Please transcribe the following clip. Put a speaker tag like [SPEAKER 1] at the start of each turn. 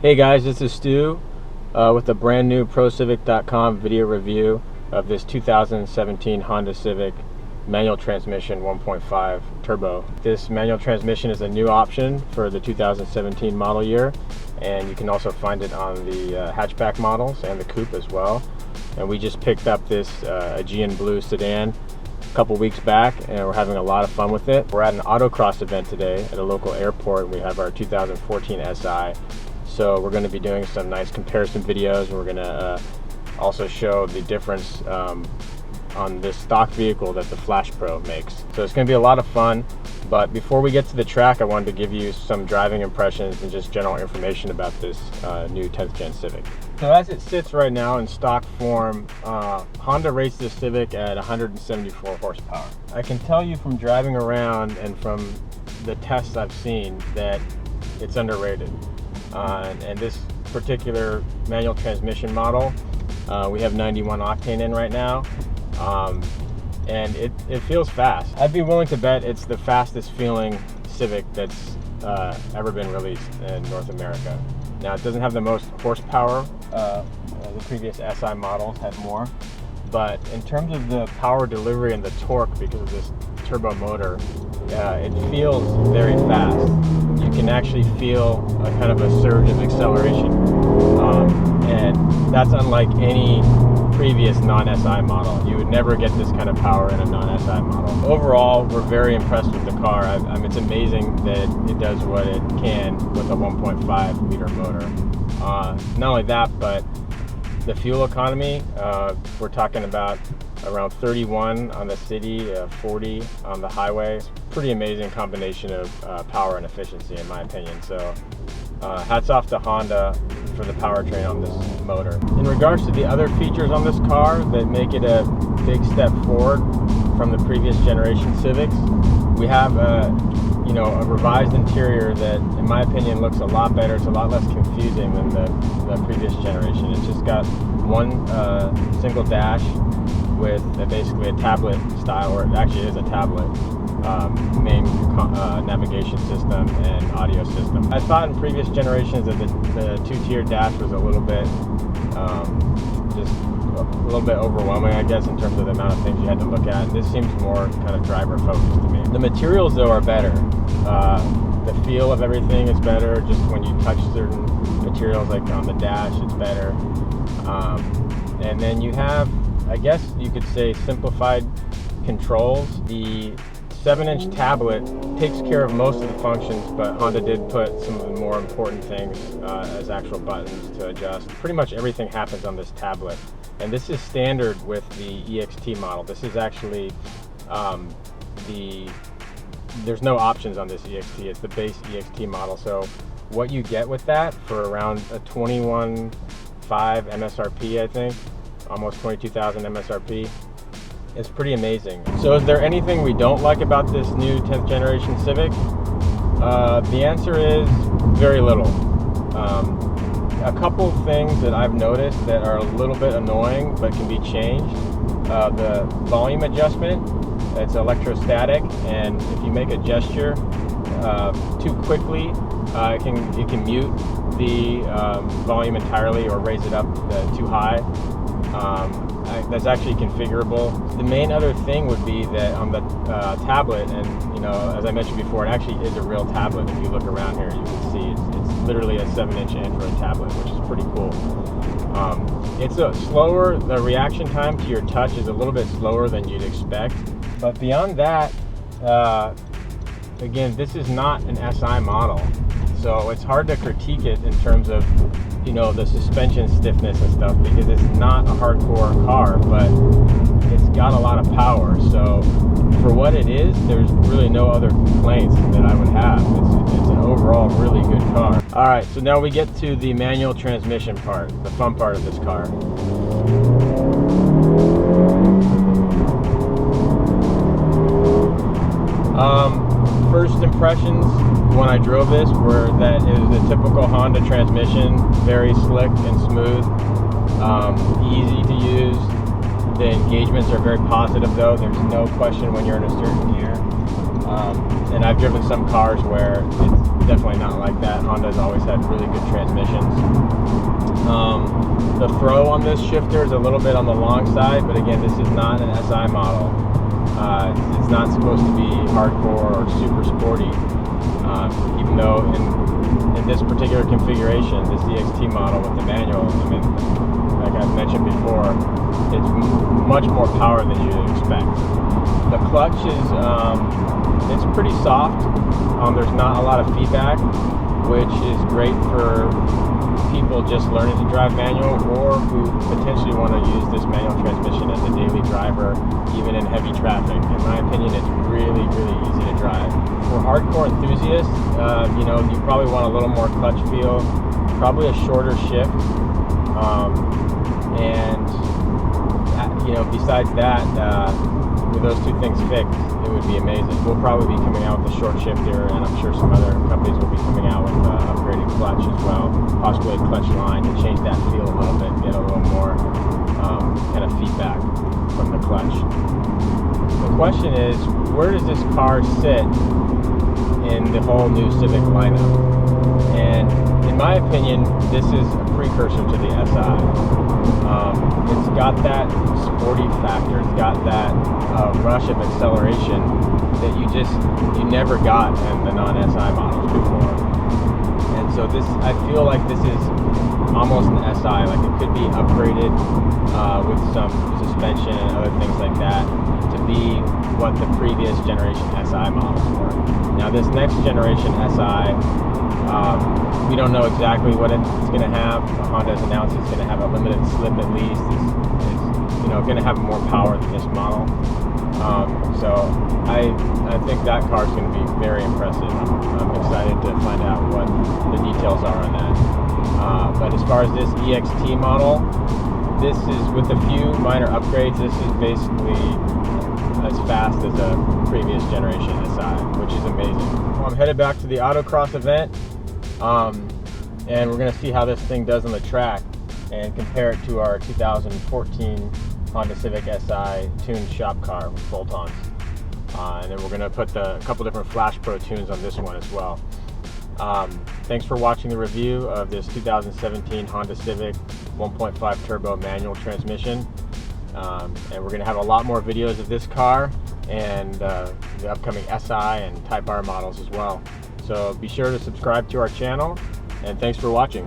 [SPEAKER 1] Hey guys, this is Stu with a brand new ProCivic.com video review of this 2017 Honda Civic manual transmission 1.5 turbo. This manual transmission is a new option for the 2017 model year, and you can also find it on the hatchback models and the coupe as well. And we just picked up this Aegean blue sedan a couple weeks back, and we're having a lot of fun with it. We're at an autocross event today at a local airport. We have our 2014 SI. So we're going to be doing some nice comparison videos, and we're going to also show the difference on this stock vehicle that the Flash Pro makes. So it's going to be a lot of fun, but before we get to the track, I wanted to give you some driving impressions and just general information about this new 10th Gen Civic. So as it sits right now in stock form, Honda rates this Civic at 174 horsepower. I can tell you from driving around and from the tests I've seen that it's underrated. And this particular manual transmission model, we have 91 octane in right now, and it feels fast. I'd be willing to bet it's the fastest feeling Civic that's ever been released in North America. Now, it doesn't have the most horsepower. The previous SI models had more, but in terms of the power delivery and the torque, because of this turbo motor, it feels very fast. You can actually feel a kind of a surge of acceleration, and that's unlike any previous non-SI model. You would never get this kind of power in a non-SI model. Overall, we're very impressed with the car. It's amazing that it does what it can with a 1.5 liter motor. Not only that, but the fuel economy, we're talking about around 31 on the city, 40 on the highway. It's a pretty amazing combination of power and efficiency, in my opinion. So hats off to Honda for the powertrain on this motor. In regards to the other features on this car that make it a big step forward from the previous generation Civics, we have a revised interior that, in my opinion, looks a lot better. It's a lot less confusing than the previous generation. It's just got one single dash with basically a tablet style, or it actually is a tablet, main navigation system and audio system. I thought in previous generations that the two-tier dash was a little bit overwhelming, I guess, in terms of the amount of things you had to look at. This seems more kind of driver focused to me. The materials, though, are better. The feel of everything is better. Just when you touch certain materials, like on the dash, it's better. And then you have, I guess you could say, simplified controls. The 7-inch tablet takes care of most of the functions, but Honda did put some of the more important things as actual buttons to adjust. Pretty much everything happens on this tablet, and this is standard with the EXT model. This is actually there's no options on this EXT. It's the base EXT model. So what you get with that for around a 21.5 MSRP, I think, almost 22,000 MSRP, is pretty amazing. So is there anything we don't like about this new 10th generation Civic? The answer is very little. A couple things that I've noticed that are a little bit annoying but can be changed. The volume adjustment, it's electrostatic, and if you make a gesture too quickly, it can mute the volume entirely or raise it up too high. That's actually configurable. The main other thing would be that on the tablet, and as I mentioned before, it actually is a real tablet. If you look around here, you can see it's literally a 7-inch Android tablet, which is pretty cool. It's slower. The reaction time to your touch is a little bit slower than you'd expect. But beyond that, again, this is not an SI model, so it's hard to critique it in terms of the suspension stiffness and stuff, because it's not a hardcore car, but it's got a lot of power. So for what it is, there's really no other complaints that I would have. It's an overall really good car. All right, so now we get to the manual transmission part, the fun part of this car. First impressions when I drove this were that it was a typical Honda transmission, very slick and smooth, easy to use. The engagements are very positive, though. There's no question when you're in a certain gear. And I've driven some cars where definitely not like that. Honda's always had really good transmissions. The throw on this shifter is a little bit on the long side, but again, this is not an SI model. It's not supposed to be hardcore or super sporty, even though in this particular configuration, this EXT model with the manual, I mean, like I've mentioned before, it's much more power than you'd expect. The clutch is it's pretty soft. There's not a lot of feedback, which is great for people just learning to drive manual, or who potentially want to use this manual transmission as a daily driver, even in heavy traffic. In my opinion, it's really, really easy to drive. For hardcore enthusiasts, you know, you probably want a little more clutch feel, probably a shorter shift, and you know, besides that, with those two things fixed, it would be amazing. We'll probably be coming out with a short shifter, and I'm sure some other companies will be coming out with upgraded clutch as well, possibly a clutch line to change that feel a little bit, get a little more kind of feedback from the clutch. The question is, where does this car sit in the whole new Civic lineup? And in my opinion, this is a precursor to the SI. It's got that sporty factor, it's got that rush of acceleration that you never got in the non-SI models before. And so this, I feel like this is almost an SI, like it could be upgraded with some suspension and other things like that to be what the previous generation SI models were. Now this next generation SI, we don't know exactly what it's going to have. Honda's announced it's going to have a limited slip at least. It's you know, going to have more power than this model. So I think that car is going to be very impressive. I'm excited to find out what the details are on that. But as far as this EXT model, this is, with a few minor upgrades, this is basically as fast as a previous generation SI, which is amazing. Well, I'm headed back to the autocross event, and we're going to see how this thing does on the track and compare it to our 2014 Honda Civic Si tuned shop car with bolt-ons. And then we're going to put a couple different Flash Pro tunes on this one as well. Thanks for watching the review of this 2017 Honda Civic 1.5 turbo manual transmission. And we're going to have a lot more videos of this car and the upcoming SI and Type R models as well. So be sure to subscribe to our channel, and thanks for watching.